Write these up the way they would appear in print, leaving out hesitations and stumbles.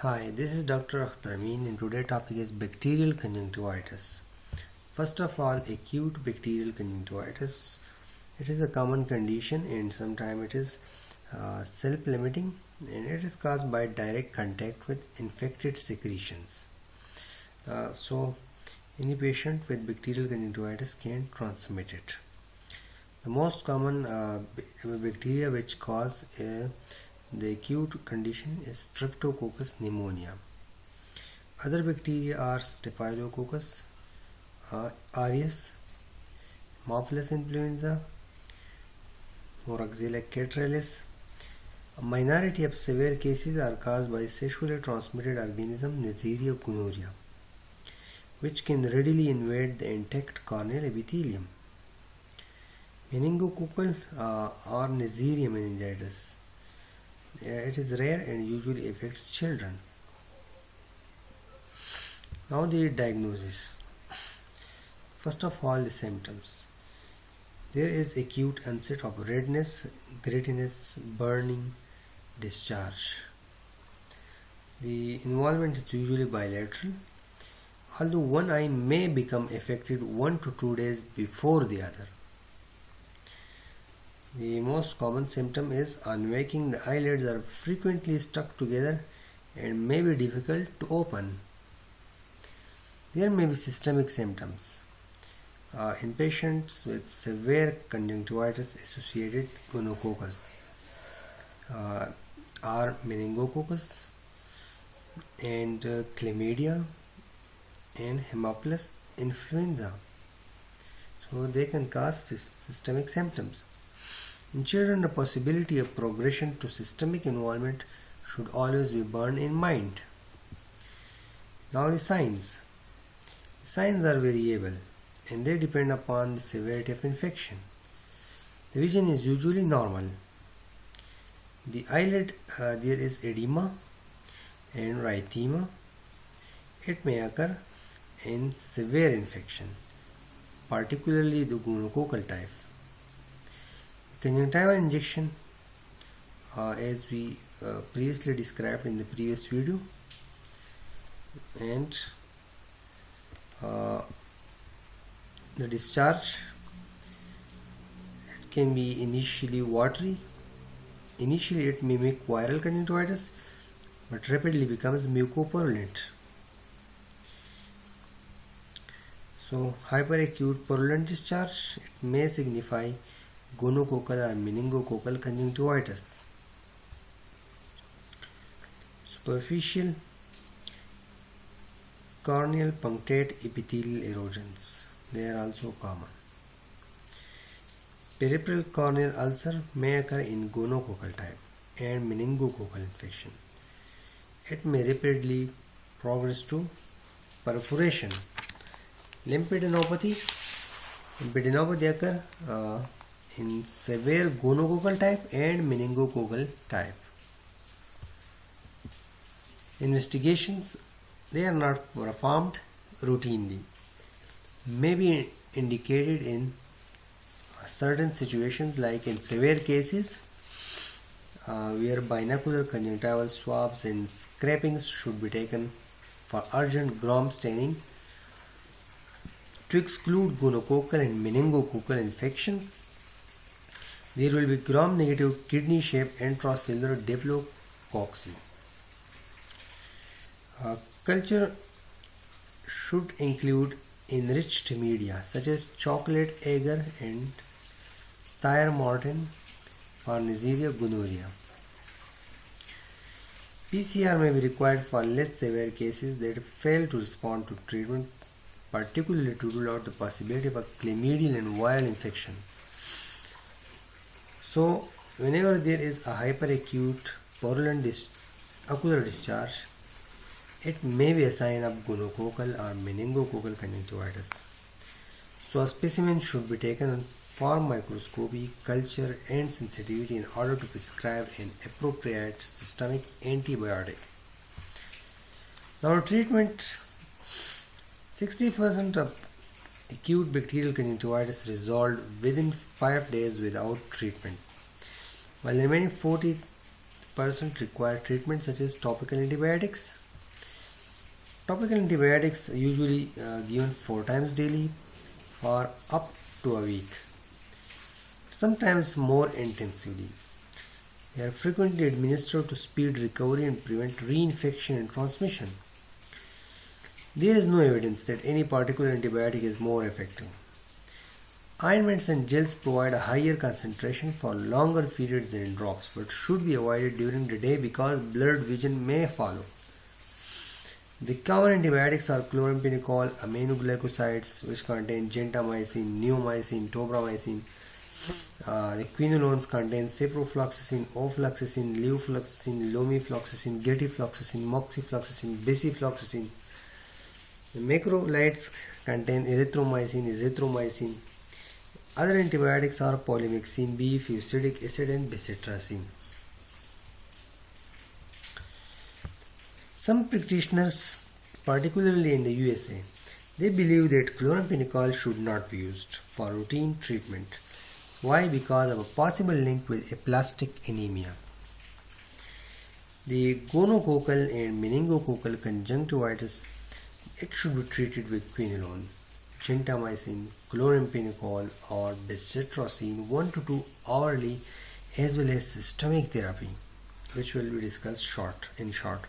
Hi, this is Dr. Akhtar Amin and today's topic is bacterial conjunctivitis. First of all, acute bacterial conjunctivitis. It is a common condition and sometimes it is self-limiting and it is caused by direct contact with infected secretions. So, any patient with bacterial conjunctivitis can transmit it. The most common bacteria which cause the acute condition is Streptococcus pneumonia. Other bacteria are Staphylococcus aureus, Haemophilus influenza, Moraxella catarrhalis. A minority of severe cases are caused by sexually transmitted organism Neisseria gonorrhea, which can readily invade the intact corneal epithelium. Meningococcal or Neisseria meningitis. It is rare and usually affects children. Now the diagnosis. First of all, the symptoms. There is acute onset of redness, grittiness, burning, discharge. The involvement is usually bilateral, although one eye may become affected 1 to 2 days before the other. The most common symptom is on waking the eyelids are frequently stuck together and may be difficult to open. There may be systemic symptoms. In patients with severe conjunctivitis associated gonococcus are meningococcus and chlamydia and Haemophilus influenza. So they can cause systemic symptoms. In children, the possibility of progression to systemic involvement should always be borne in mind. Now the signs. The signs are variable and they depend upon the severity of infection. The vision is usually normal. The eyelid, there is edema and erythema. It may occur in severe infection, particularly the gonococcal type. Conjunctival injection, as we previously described in the previous video, and the discharge, it can be initially watery. Initially it may mimic viral conjunctivitis but rapidly becomes mucopurulent. So hyperacute purulent discharge, it may signify gonococcal or meningococcal conjunctivitis. Superficial corneal punctate epithelial erosions, they are also common. Peripheral corneal ulcer may occur in gonococcal type and meningococcal infection. It may rapidly progress to perforation. Lymphadenopathy occur in severe gonococcal type and meningococcal type. Investigations, they are not performed routinely, may be indicated in certain situations like in severe cases where binocular conjunctival swabs and scrapings should be taken for urgent Gram staining to exclude gonococcal and meningococcal infection. There will be gram-negative kidney-shaped intracellular diplococci. Culture should include enriched media such as chocolate agar and thiomartin for Neisseria gonorrhea. PCR may be required for less severe cases that fail to respond to treatment, particularly to rule out the possibility of a chlamydial and viral infection. So, whenever there is a hyperacute purulent ocular discharge, it may be a sign of gonococcal or meningococcal conjunctivitis. So, a specimen should be taken for microscopy, culture, and sensitivity in order to prescribe an appropriate systemic antibiotic. Now, treatment. 60% of acute bacterial conjunctivitis resolved within 5 days without treatment, while the remaining 40 percent require treatment such as topical antibiotics. Topical antibiotics are usually given 4 times daily for up to a week, sometimes more intensively. They are frequently administered to speed recovery and prevent reinfection and transmission. There is no evidence that any particular antibiotic is more effective. Ointments and gels provide a higher concentration for longer periods than drops, but should be avoided during the day because blurred vision may follow. The common antibiotics are chloramphenicol, aminoglycosides, which contain gentamicin, neomycin, tobramycin. The quinolones contain ciprofloxacin, ofloxacin, levofloxacin, lomifloxacin, getifloxacin, moxifloxacin, bacifloxacin. The macrolides contain erythromycin, azithromycin. Other antibiotics are polymyxin B, fusidic acid, and bacitracin. Some practitioners, particularly in the USA, they believe that chloramphenicol should not be used for routine treatment. Why? Because of a possible link with aplastic anemia. The gonococcal and meningococcal conjunctivitis, it should be treated with quinolone, gentamicin, chloramphenicol, or bacitracin 1 to 2 hourly, as well as systemic therapy, which will be discussed in short.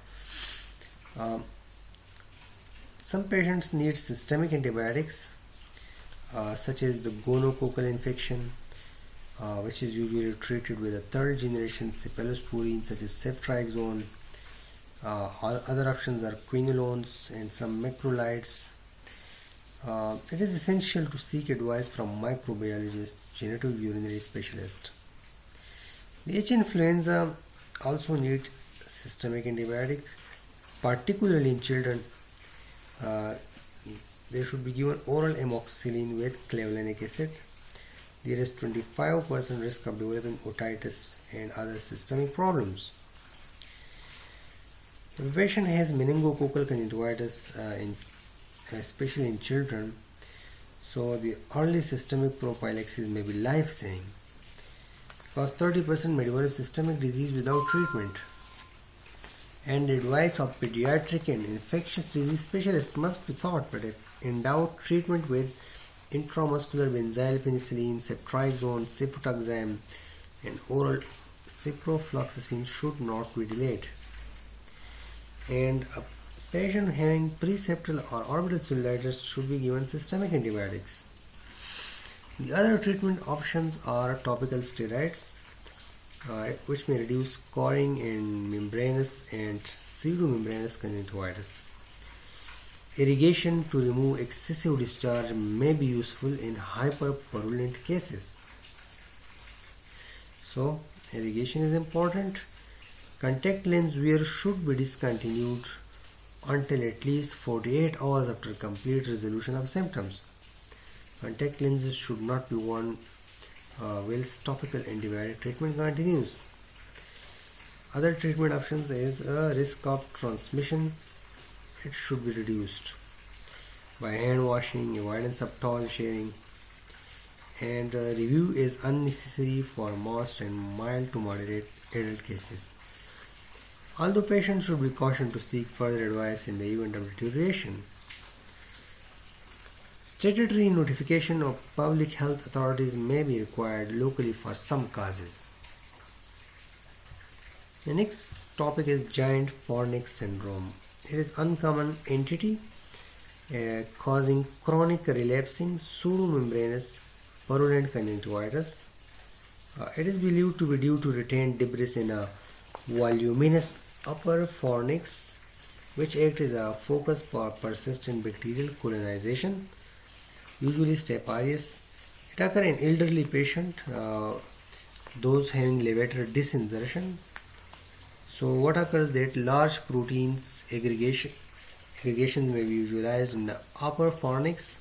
Some patients need systemic antibiotics such as the gonococcal infection, which is usually treated with a third generation cephalosporin such as ceftriaxone. Other options are quinolones and some macrolides. It is essential to seek advice from microbiologist, genitourinary specialist. The H influenza also need systemic antibiotics, particularly in children. They should be given oral amoxicillin with clavulanic acid. There is 25% risk of developing otitis and other systemic problems. If a patient has meningococcal conjunctivitis, especially in children, so the early systemic prophylaxis may be life-saving, because 30% may develop systemic disease without treatment. And the advice of pediatric and infectious disease specialists must be sought, but if in doubt, treatment with intramuscular benzyl penicillin, ceftriaxone, cefotaxime, and oral ciprofloxacin should not be delayed. And a patient having preseptal or orbital cellulitis should be given systemic antibiotics. The other treatment options are topical steroids, which may reduce scoring in membranous and pseudomembranous conjunctivitis. Irrigation to remove excessive discharge may be useful in hyperpurulent cases. So, irrigation is important. Contact lens wear should be discontinued until at least 48 hours after complete resolution of symptoms. Contact lenses should not be worn whilst topical antibiotic treatment continues. Other treatment options is a risk of transmission. It should be reduced by hand washing, avoidance of towel sharing, and review is unnecessary for most and mild to moderate adult cases. Although patients should be cautioned to seek further advice in the event of deterioration. Statutory notification of public health authorities may be required locally for some causes. The next topic is giant fornix syndrome. It is uncommon entity causing chronic relapsing pseudomembranous purulent conjunctivitis. It is believed to be due to retained debris in a voluminous upper fornix, which acts as a focus for persistent bacterial colonization, usually Staph aureus. It occurs in elderly patients, those having levator disinsertion. So what occurs that large proteins aggregations may be visualized in the upper fornix.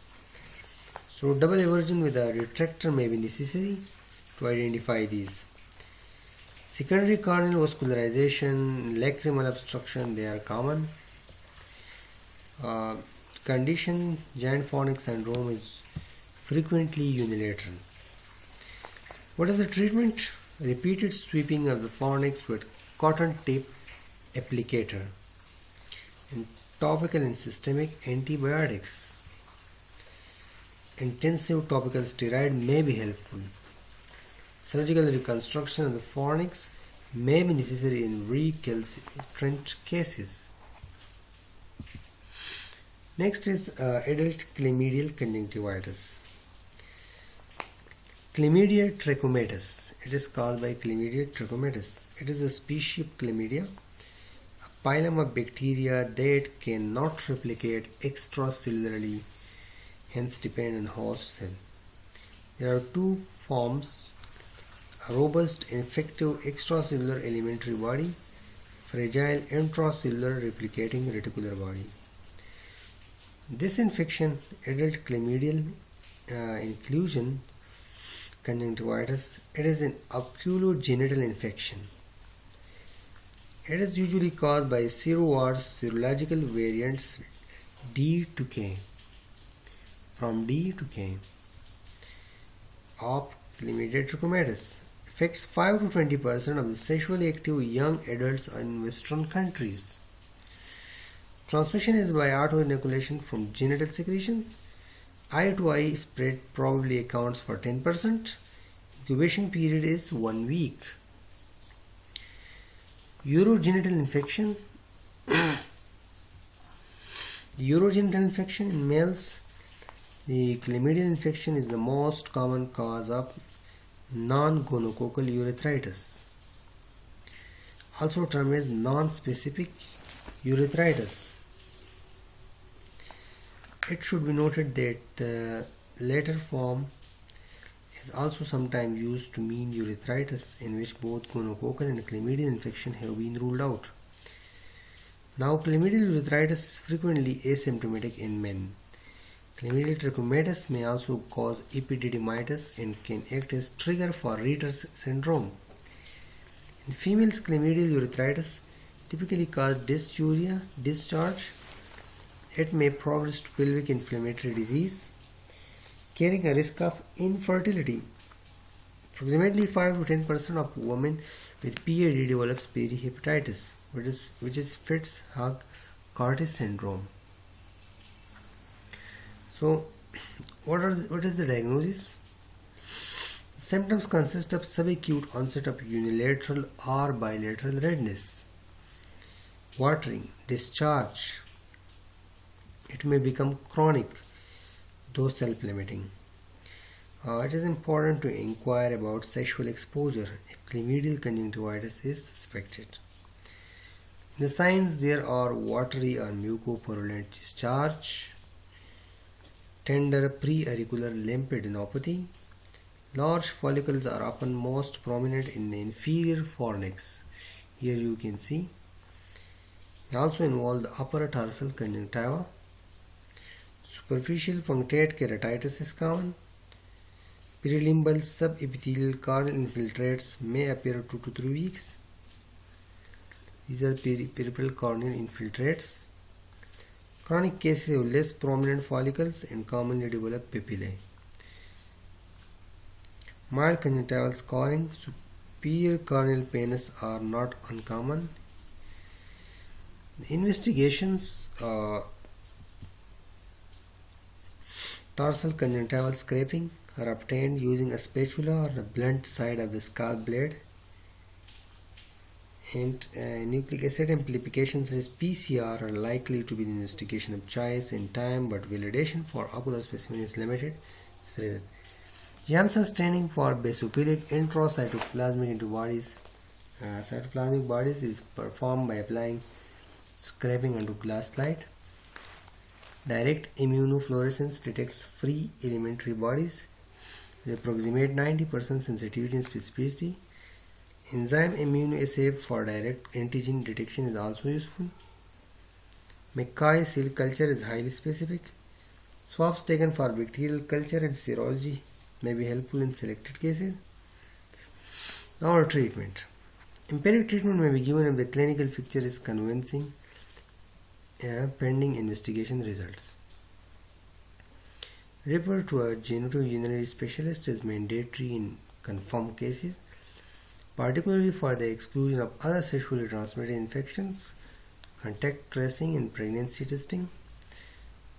So double eversion with a retractor may be necessary to identify these. Secondary corneal vascularization, lacrimal obstruction, they are common. Condition giant fornix syndrome is frequently unilateral. What is the treatment? Repeated sweeping of the fornix with cotton tip applicator, and topical and systemic antibiotics. Intensive topical steroid may be helpful. Surgical reconstruction of the fornix may be necessary in recalcitrant cases. Next is adult chlamydial conjunctivitis. Chlamydia trachomatis. It is caused by Chlamydia trachomatis. It is a species of chlamydia, a phylum of bacteria that cannot replicate extracellularly, hence depend on host cell. There are two forms: a robust infective extracellular elementary body, fragile intracellular replicating reticular body. This infection, adult chlamydial inclusion conjunctivitis, it is an oculogenital infection. It is usually caused by serovirus serological variants D to K, from D to K of Chlamydia trachomatis. Affects 5 to 20% of the sexually active young adults in Western countries. Transmission is by auto-inoculation from genital secretions. Eye-to-eye spread probably accounts for 10%. Incubation period is 1 week. Urogenital infection. Urogenital infection in males. The chlamydial infection is the most common cause of non-gonococcal urethritis, also termed as non-specific urethritis. It should be noted that the latter form is also sometimes used to mean urethritis, in which both gonococcal and chlamydial infection have been ruled out. Now, chlamydial urethritis is frequently asymptomatic in men. Chlamydial trachomatis may also cause epididymitis and can act as trigger for Retter's syndrome. In females, chlamydial urethritis typically causes dysuria, discharge. It may progress to pelvic inflammatory disease, carrying a risk of infertility. Approximately 5 to 10% of women with PID develops perihepatitis, which is Fitz-Hugh-Curtis syndrome. So, what is the diagnosis? Symptoms consist of subacute onset of unilateral or bilateral redness, watering, discharge. It may become chronic, though self-limiting. It is important to inquire about sexual exposure if chlamydial conjunctivitis is suspected. In the signs, there are watery or mucopurulent discharge, tender pre-auricular lymphadenopathy. Large follicles are often most prominent in the inferior fornix. Here you can see. They also involve the upper tarsal conjunctiva. Superficial punctate keratitis is common. Perilimbal subepithelial corneal infiltrates may appear 2 to 3 weeks. These are peripheral corneal infiltrates. Chronic cases have less prominent follicles and commonly develop papillae. Mild conjunctival scarring, superior corneal painus are not uncommon. The investigations, tarsal conjunctival scraping are obtained using a spatula or the blunt side of the scalp blade. And nucleic acid amplifications as PCR are likely to be the investigation of choice in time, but validation for ocular specimen is limited. Jamsa staining for basophilic intracytoplasmic antibodies. Cytoplasmic bodies is performed by applying scraping onto glass slide. Direct immunofluorescence detects free elementary bodies with approximate 90% sensitivity and specificity. Enzyme immunoassay for direct antigen detection is also useful. McCoy cell culture is highly specific. Swabs taken for bacterial culture and serology may be helpful in selected cases. Now, treatment. Empiric treatment may be given if the clinical picture is convincing, pending investigation results. Refer to a genitourinary specialist is mandatory in confirmed cases. particularly for the exclusion of other sexually transmitted infections, contact tracing, and pregnancy testing.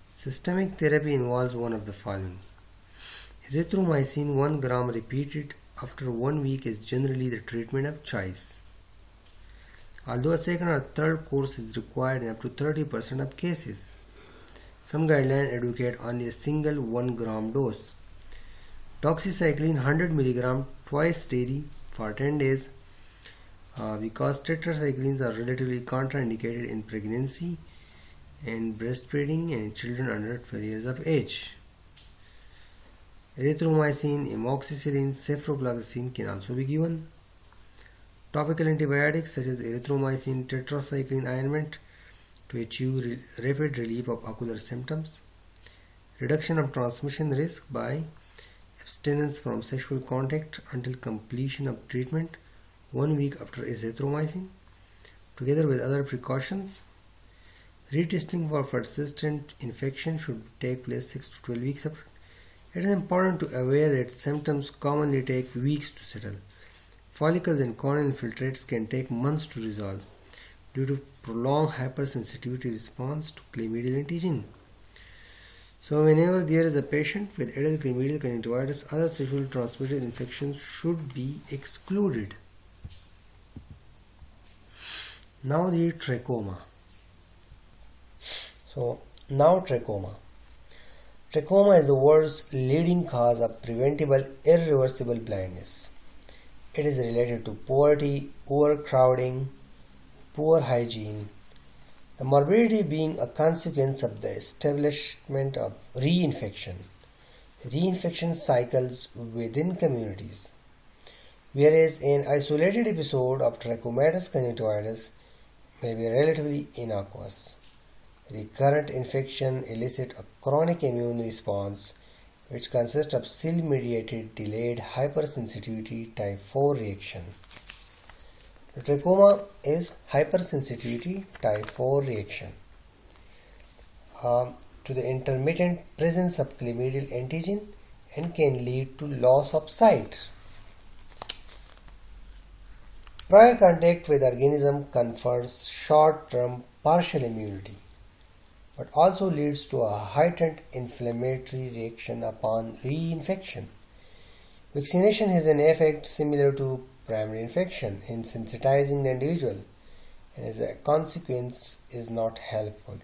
Systemic therapy involves one of the following. Azithromycin 1 gram repeated after 1 week is generally the treatment of choice, although a second or third course is required in up to 30% of cases. Some guidelines advocate only a single 1 gram dose. Doxycycline 100 mg twice daily for 10 days because tetracyclines are relatively contraindicated in pregnancy and breastfeeding and children under 12 years of age. Erythromycin, amoxicillin, cephaloxacin can also be given. Topical antibiotics such as erythromycin tetracycline ointment to achieve rapid relief of ocular symptoms. Reduction of transmission risk by abstinence from sexual contact until completion of treatment 1 week after azithromycin, together with other precautions. Retesting for persistent infection should take place 6 to 12 weeks after. It is important to be aware that symptoms commonly take weeks to settle. Follicles and corneal infiltrates can take months to resolve due to prolonged hypersensitivity response to chlamydial antigen. So whenever there is a patient with adult chlamydial conjunctivitis, other sexually transmitted infections should be excluded. Now the trachoma. Trachoma. Trachoma is the world's leading cause of preventable irreversible blindness. It is related to poverty, overcrowding, poor hygiene, the morbidity being a consequence of the establishment of reinfection cycles within communities. Whereas an isolated episode of trachomatous conjunctivitis may be relatively innocuous, recurrent infection elicits a chronic immune response which consists of cell-mediated delayed hypersensitivity type 4 reaction. The trachoma is hypersensitivity type 4 reaction to the intermittent presence of chlamydial antigen and can lead to loss of sight. Prior contact with organism confers short-term partial immunity, but also leads to a heightened inflammatory reaction upon reinfection. Vaccination has an effect similar to primary infection in sensitizing the individual, and as a consequence is not helpful.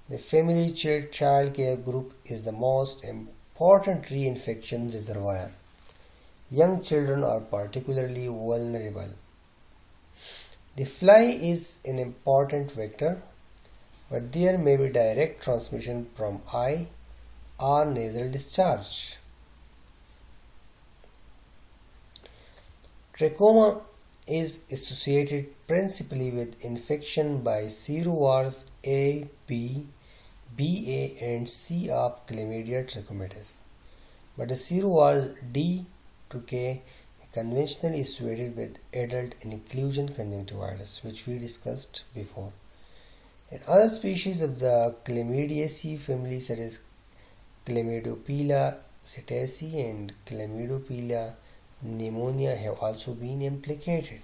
The family child care group is the most important reinfection reservoir. Young children are particularly vulnerable. The fly is an important vector, but there may be direct transmission from eye or nasal discharge. Trachoma is associated principally with infection by serovars A, B, BA and C of Chlamydia trachomatis, but the serovars D to K are conventionally associated with adult inclusion conjunctivitis, which we discussed before. And other species of the Chlamydiaceae family such as Chlamydophila psittaceae and Chlamydophila pneumonia have also been implicated.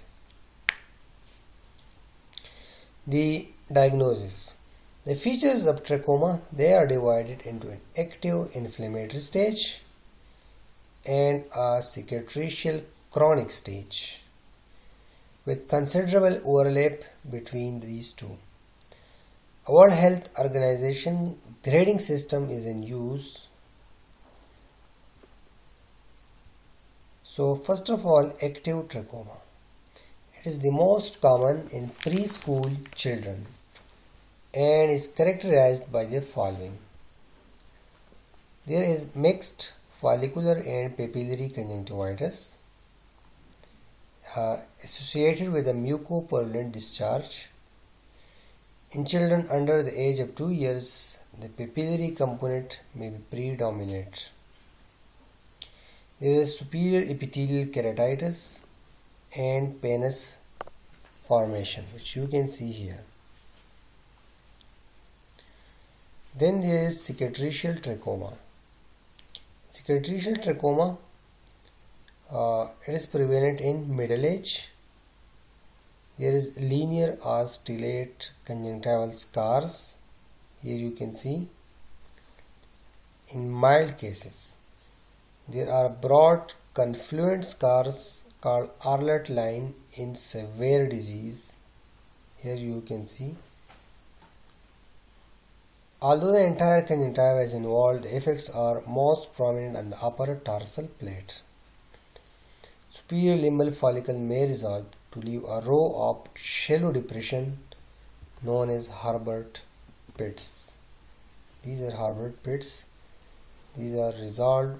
The diagnosis. The features of trachoma, they are divided into an active inflammatory stage and a cicatricial chronic stage with considerable overlap between these two. A World Health Organization grading system is in use. So first of all, active trachoma. It is the most common in preschool children and is characterized by the following. There is mixed follicular and papillary conjunctivitis associated with a mucopurulent discharge. In children under the age of 2 years, the papillary component may be predominant. There is superior epithelial keratitis and penis formation, which you can see here. Then there is cicatricial trachoma. Cicatricial trachoma It is prevalent in middle age. There is linear or stellate conjunctival scars. Here you can see in mild cases. There are broad confluent scars called Arlott line in severe disease. Here you can see. Although the entire conjunctiva is involved, the effects are most prominent on the upper tarsal plate. Superior limbal follicle may resolve to leave a row of shallow depression known as Harbert pits. These are Harbert pits. These are resolved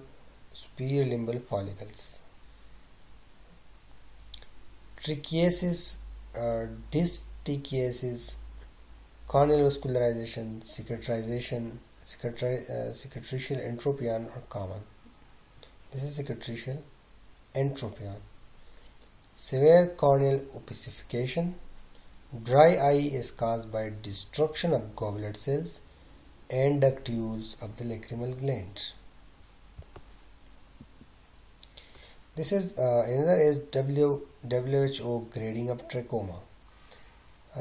superior limbal follicles. Trichiasis, dystichiasis, corneal vascularization, cicatrization, cicatricial entropion are common. This is cicatricial entropion. Severe corneal opacification. Dry eye is caused by destruction of goblet cells and ductules of the lacrimal gland. This is another is WHO grading of trachoma.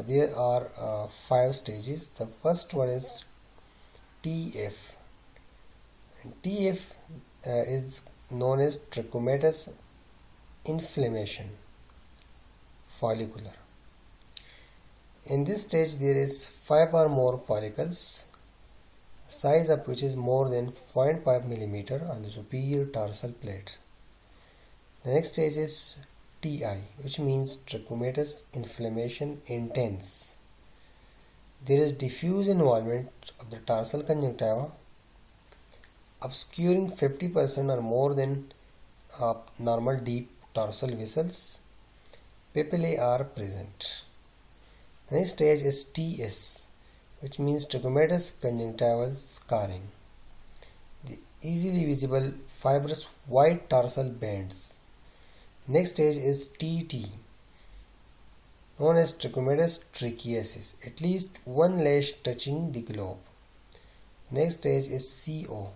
There are 5 stages. The first one is TF. And TF is known as trachomatous inflammation follicular. In this stage there is 5 or more follicles, size of which is more than 0.5 mm on the superior tarsal plate. The next stage is TI, which means trachomatous inflammation intense. There is diffuse involvement of the tarsal conjunctiva, obscuring 50% or more than normal deep tarsal vessels. Papillae are present. The next stage is TS, which means trachomatous conjunctival scarring. The easily visible fibrous white tarsal bands. Next stage is TT, known as trachomatous trichiasis, at least one lash touching the globe. Next stage is CO,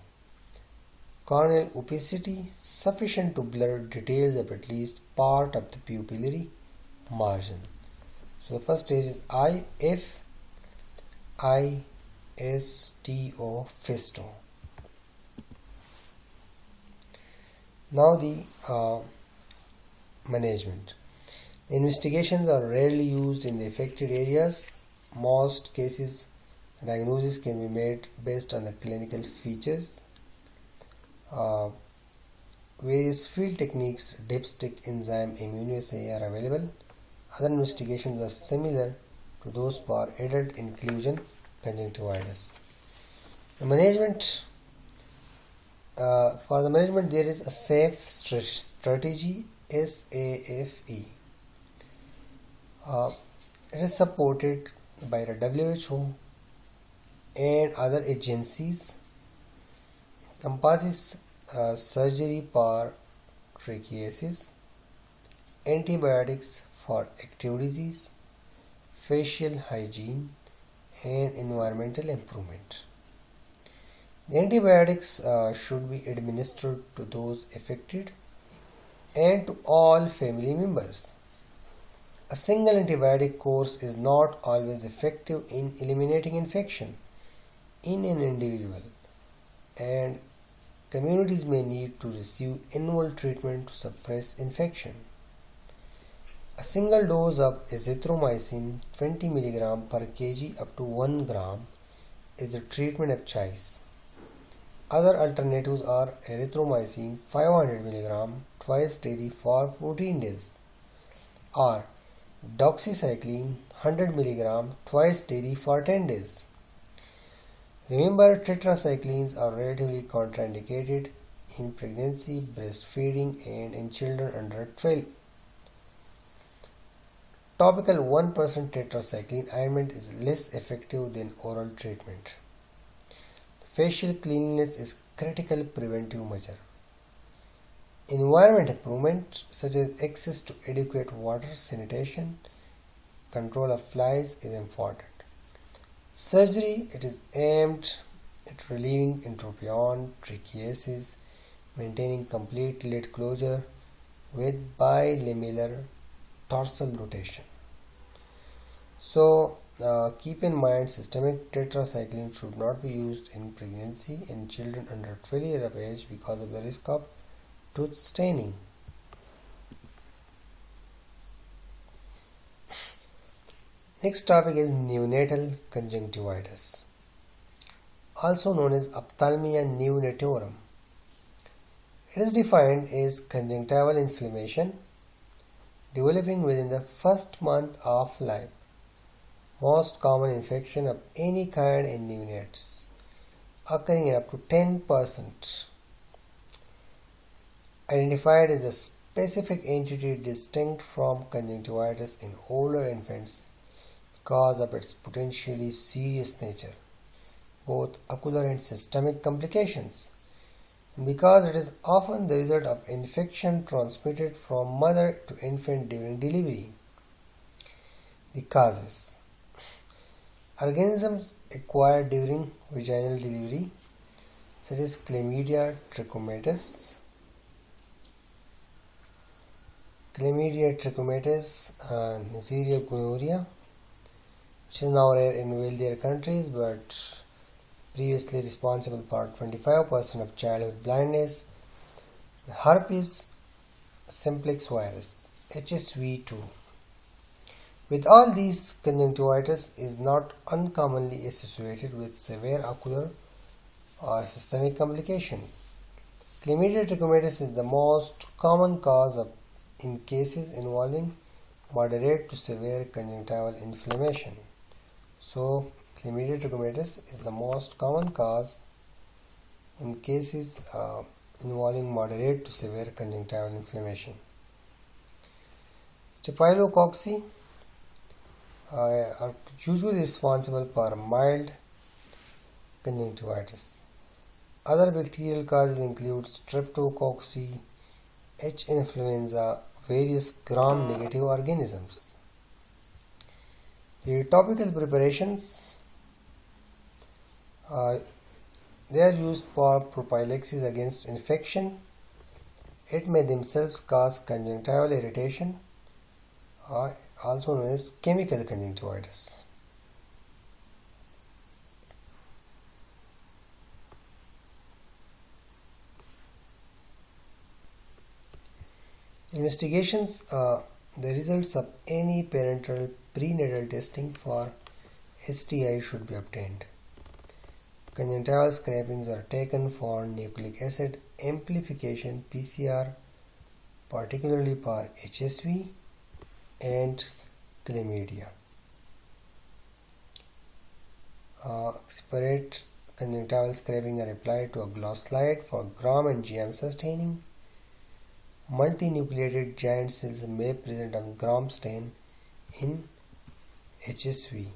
corneal opacity sufficient to blur details of at least part of the pupillary margin. So the first stage is IF, ISTO, FISTO. Now the management. The investigations are rarely used in the affected areas. Most cases, diagnosis can be made based on the clinical features. Various field techniques, dipstick, enzyme, immunoassay are available. Other investigations are similar to those for adult inclusion conjunctivitis. The management. For the management, there is a SAFE strategy, SAFE. It is supported by the WHO and other agencies. It encompasses surgery for trichiasis, antibiotics for active disease, facial hygiene, and environmental improvement. The antibiotics should be administered to those affected and to all family members. A single antibiotic course is not always effective in eliminating infection in an individual, and communities may need to receive annual treatment to suppress infection. A single dose of azithromycin 20 mg per kg up to 1 gram is the treatment of choice. Other alternatives are erythromycin 500 mg twice daily for 14 days or doxycycline 100 mg twice daily for 10 days. Remember, tetracyclines are relatively contraindicated in pregnancy, breastfeeding, and in children under 12. Topical 1% tetracycline ointment is less effective than oral treatment. Facial cleanliness is critical preventive measure. Environment improvement such as access to adequate water, sanitation, control of flies is important. Surgery, it is aimed at relieving entropion, trichiasis, maintaining complete lid closure, with bilinear dorsal rotation. So, keep in mind systemic tetracycline should not be used in pregnancy in children under 12 years of age because of the risk of tooth staining. Next topic is neonatal conjunctivitis, also known as ophthalmia neonatorum. It is defined as conjunctival inflammation developing within the first month of life. Most common infection of any kind in neonates, occurring in up to 10%. Identified as a specific entity distinct from conjunctivitis in older infants because of its potentially serious nature, both ocular and systemic complications, and because it is often the result of infection transmitted from mother to infant during delivery. The causes: organisms acquired during vaginal delivery, such as Chlamydia trachomatis, Neisseria gonorrhea, which is now rare in wealthier countries but previously responsible for 25% of childhood blindness, herpes simplex virus, HSV2. With all these, conjunctivitis is not uncommonly associated with severe ocular or systemic complication. Chlamydia trachomatis is the most common cause in cases involving moderate to severe conjunctival inflammation. So, Chlamydia trachomatis is the most common cause in cases involving moderate to severe conjunctival inflammation. Staphylococcus are usually responsible for mild conjunctivitis. Other bacterial causes include streptococcus, H. influenza, various gram-negative organisms. The topical preparations, they are used for prophylaxis against infection. It may themselves cause conjunctival irritation, also known as chemical conjunctivitis. Investigations, the results of any parental prenatal testing for STI should be obtained. Conjunctival scrapings are taken for nucleic acid amplification PCR, particularly for HSV and chlamydia. Separate conjunctival scraping are applied to a gloss slide for gram and GM staining. Multinucleated giant cells may present a gram stain in HSV.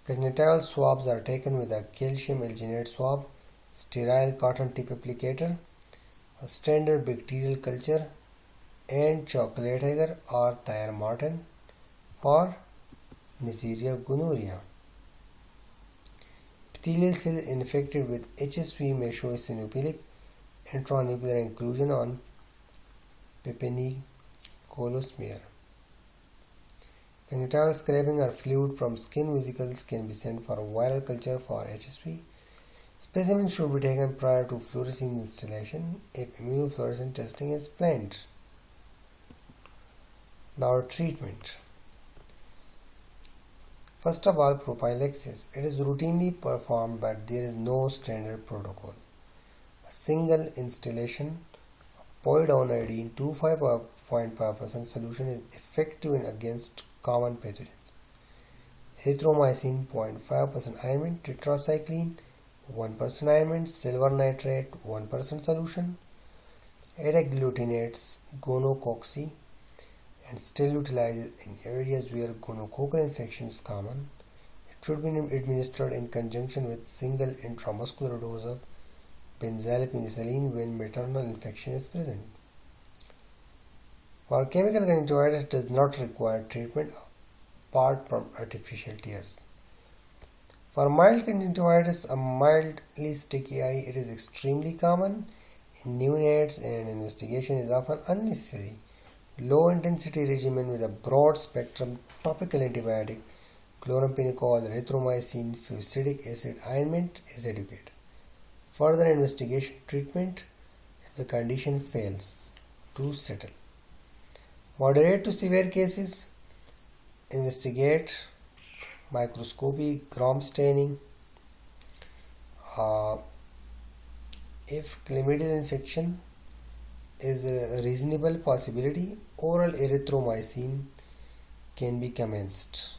Conjunctival swabs are taken with a calcium alginate swab, sterile cotton tip applicator, a standard bacterial culture, and chocolate agar or thiamartin for Neisseria gonorrhea. Epithelial cell infected with HSV may show eosinophilic intranuclear inclusion on Pepinicola smear. Conjunctival scraping or fluid from skin vesicles can be sent for viral culture for HSV. Specimens should be taken prior to fluorescein installation if immunofluorescent testing is planned. Now, treatment. First of all, prophylaxis. It is routinely performed, but there is no standard protocol. A single installation of povidone 2.5% solution is effective against common pathogens. Erythromycin 0.5% ointment, tetracycline 1% ointment, silver nitrate 1% solution, adaglutinates, gonococcus, and still utilized in areas where gonococcal infection is common. It should be administered in conjunction with single intramuscular dose of benzalpenicillin when maternal infection is present. For chemical conjunctivitis does not require treatment apart from artificial tears. For mild conjunctivitis, a mildly sticky eye, it is extremely common In neonates, an investigation is often unnecessary. Low intensity regimen with a broad spectrum topical antibiotic, chloramphenicol, erythromycin, fusidic acid ointment is adequate. Further investigation treatment if the condition fails to settle. Moderate to severe cases, investigate microscopy, gram staining. If chlamydial infection is a reasonable possibility, oral erythromycin can be commenced.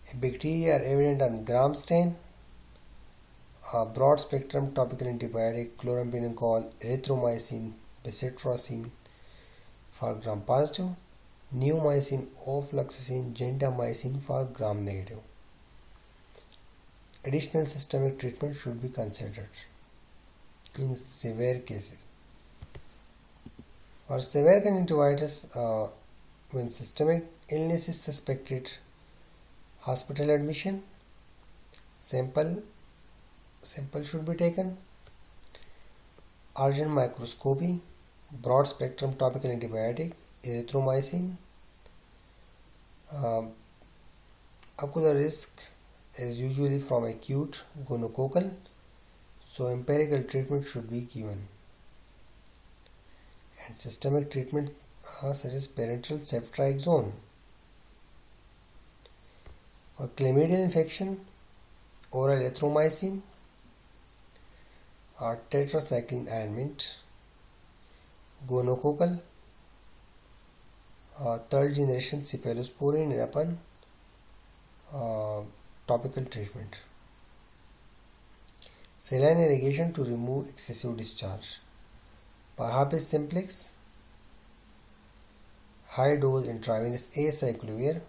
If bacteria are evident on gram stain, a broad spectrum topical antibiotic, chloramphenicol, erythromycin, bacitracin for gram positive, neomycin, ofloxacin, gentamicin for gram negative. Additional systemic treatment should be considered in severe cases. For severe conjunctivitis, when systemic illness is suspected, hospital admission, sample should be taken, urgent microscopy, broad spectrum topical antibiotic, erythromycin. Ocular risk is usually from acute gonococcal, so empirical treatment should be given. And systemic treatment such as parenteral ceftriaxone. For chlamydial infection, oral erythromycin or tetracycline ointment. Gonococcal, third generation cephalosporin is upon topical treatment. Saline irrigation to remove excessive discharge. For herpes simplex, high dose intravenous acyclovir,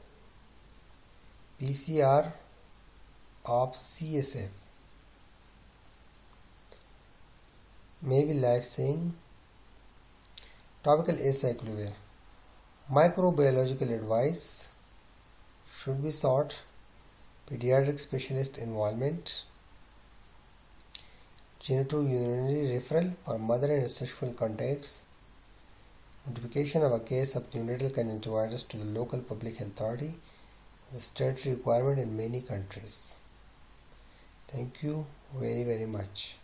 PCR of CSF may be life-saving. Topical acyclovir. Microbiological advice should be sought. Pediatric specialist involvement. Genitourinary referral for mother and sexual contacts. Notification of a case of neonatal conjunctivitis to the local public health authority is a statutory requirement in many countries. Thank you very much.